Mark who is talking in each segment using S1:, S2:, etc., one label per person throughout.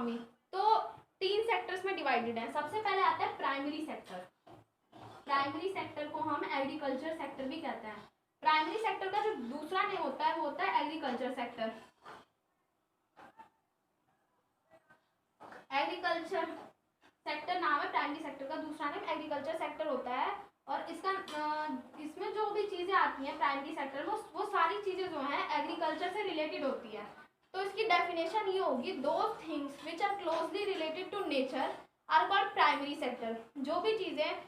S1: Economy, तो 3 sectors में divided है। सबसे पहले आता है प्राइमरी सेक्टर। प्राइमरी सेक्टर को हम एग्रीकल्चर सेक्टर भी कहते हैं। प्राइमरी सेक्टर का जो दूसरा नेम होता है वो होता है एग्रीकल्चर सेक्टर। एग्रीकल्चर सेक्टर नाम है प्राइमरी सेक्टर का, दूसरा नेम एग्रीकल्चर सेक्टर होता है। और इसका इसमें जो भी चीजें आती हैं प्राइमरी सेक्टर में, वो सारी चीजें जो हैं एग्रीकल्चर से रिलेटेड होती है। तो इसकी डेफिनेशन ये होगी, those things which are closely related to nature are called primary sector. जो भी चीजें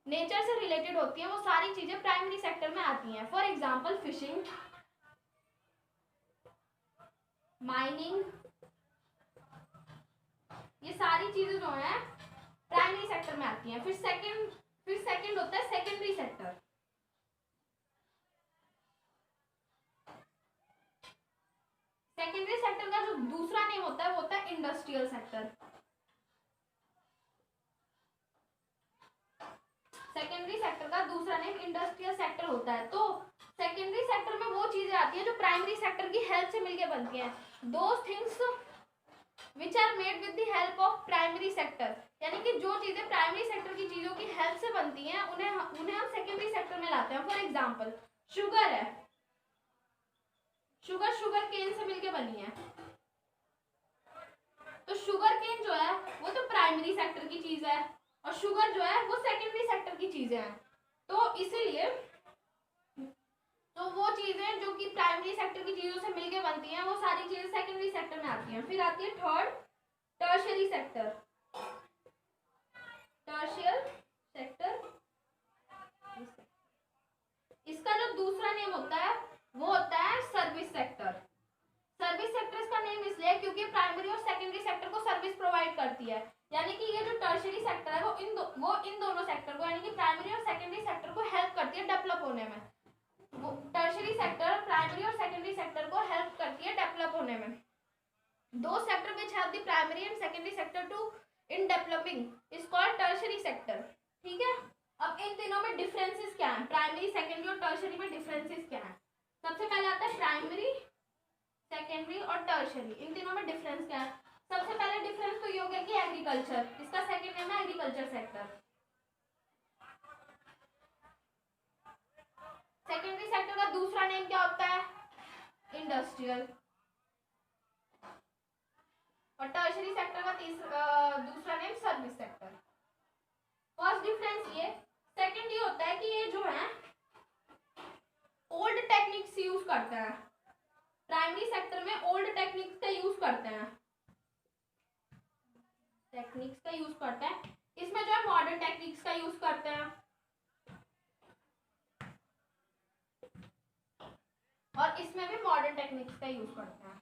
S1: नेचर से रिलेटेड होती हैं वो सारी चीजें प्राइमरी सेक्टर में आती हैं। फॉर एग्जाम्पल फिशिंग, माइनिंग, ये सारी चीजें जो हैं प्राइमरी सेक्टर में आती हैं। फिर सेकंड होता है सेकेंडरी सेक्टर। सेकेंडरी सेक्टर का जो दूसरा नेम होता है वो होता है इंडस्ट्रियल सेक्टर। सेकेंडरी सेक्टर का दूसरा नेम इंडस्ट्रियल सेक्टर होता है। तो सेकेंडरी सेक्टर में वो चीजें आती हैं जो प्राइमरी सेक्टर की हेल्प से मिलकर बनती हैं। Those things which are made with the help of primary sector, यानी कि जो चीजें प्राइमरी सेक्टर की चीजों की हेल्प से बनती हैं उन्हें हम सेकेंडरी सेक्टर में लाते हैं। फॉर एग्जाम्पल शुगर है, शुगर केन से मिलके बनी है, तो शुगर केन जो है वो तो प्राइमरी सेक्टर की चीज है और शुगर जो है वो सेकेंडरी सेक्टर की चीजें हैं। तो इसीलिए तो वो चीजें जो कि प्राइमरी सेक्टर की चीजों से मिलके बनती हैं वो सारी चीजें सेकेंडरी सेक्टर में आती हैं। फिर आती है थर्ड, टर्शियरी सेक्टर। टर्शियल सेक्टर, इसका जो दूसरा नेम होता है वो होता है सर्विस सेक्टर। सर्विस सेक्टर इसका नेम इसलिए क्योंकि प्राइमरी और सेकेंडरी सेक्टर को सर्विस प्रोवाइड करती है। यानी कि ये जो टर्शियरी सेक्टर है वो इन दोनों सेक्टर को, यानी कि प्राइमरी और सेकेंडरी सेक्टर को हेल्प करती है डेवलप होने में। वो टर्शियरी सेक्टर प्राइमरी और सेकेंडरी सेक्टर को हेल्प करती है डेवलप होने में। Those sector which help the primary and secondary sector to in developing is called tertiary sector. ठीक है, अब इन तीनों में डिफरेंसेस क्या है, प्राइमरी सेकेंडरी और टर्शियरी में डिफरेंसेस क्या है। सबसे पहले आता है प्राइमरी, सेकेंडरी और टर्शियरी, इन तीनों में डिफरेंस क्या है। सबसे पहले डिफरेंस तो ये हो गया कि एग्रीकल्चर, इसका सेकेंड नेम है एग्रीकल्चर सेक्टर। सेकेंडरी सेक्टर का दूसरा नेम क्या होता है, इंडस्ट्रियल। और टर्शियरी सेक्टर का दूसरा name service sector. First difference ये, सेकंड ये होता है कि ये जो है ओल्ड टेक्निक्स यूज करते हैं। प्राइमरी सेक्टर में ओल्ड टेक्निक्स का यूज करते हैं, इसमें जो है मॉडर्न टेक्निक्स का यूज करते हैं। और इसमें भी मॉडर्न टेक्निक्स का यूज करते हैं।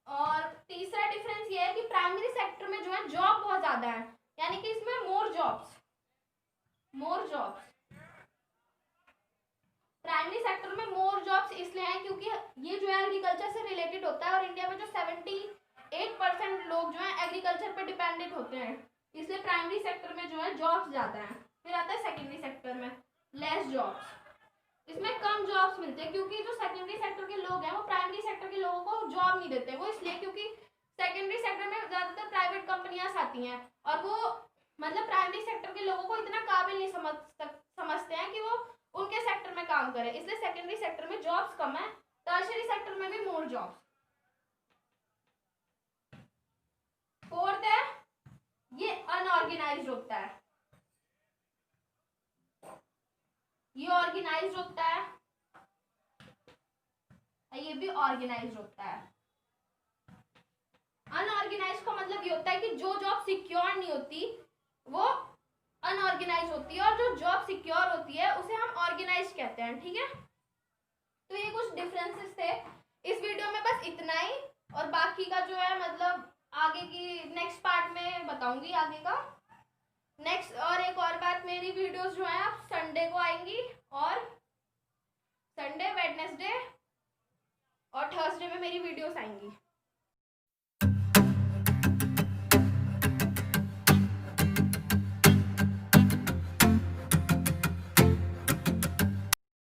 S1: और तीसरा डिफरेंस ये है कि प्राइमरी सेक्टर में जो है जॉब बहुत ज्यादा है, यानी कि इसमें मोर जॉब्स। प्राइमरी सेक्टर में मोर जॉब्स इसलिए हैं क्योंकि ये जो है एग्रीकल्चर से रिलेटेड होता है और इंडिया में जो 78% लोग जो है एग्रीकल्चर पे डिपेंडेंट होते हैं, इसलिए प्राइमरी सेक्टर में जो है जॉब्स ज्यादा हैं। फिर आता है सेकेंडरी सेक्टर में लेस जॉब्स, इसमें कम जॉब्स मिलते हैं क्योंकि जो सेकेंडरी सेक्टर के लोग हैं वो प्राइमरी सेक्टर के लोगों को जॉब नहीं देते। वो इसलिए क्योंकि सेकेंडरी सेक्टर में ज्यादातर प्राइवेट कंपनियां आती हैं और वो मतलब प्राइमरी सेक्टर के लोगों को इतना काबिल नहीं समझते हैं कि वो उनके सेक्टर में काम करें, इसलिए सेकेंडरी सेक्टर में जॉब्स कम है। टर्शियरी सेक्टर में भी मोर जॉब्स। फोर्थ है ये अनऑर्गेनाइज्ड होता है, ये ऑर्गेनाइज्ड होता है, ये भी ऑर्गेनाइज्ड होता है। अनऑर्गेनाइज्ड का मतलब ये होता है कि जो जॉब सिक्योर नहीं होती वो अनऑर्गेनाइज होती है और जो जॉब सिक्योर होती है उसे हम ऑर्गेनाइज कहते हैं। ठीक है, तो ये कुछ डिफरेंसेस थे इस वीडियो में, बस इतना ही। और बाकी का जो है मतलब आगे की नेक्स्ट पार्ट में बताऊंगी आगे का। नेक्स्ट और एक और बात, मेरी वीडियोस जो है आप संडे को आएंगी और संडे, वेडनेसडे और थर्सडे में मेरी वीडियोस आएंगी।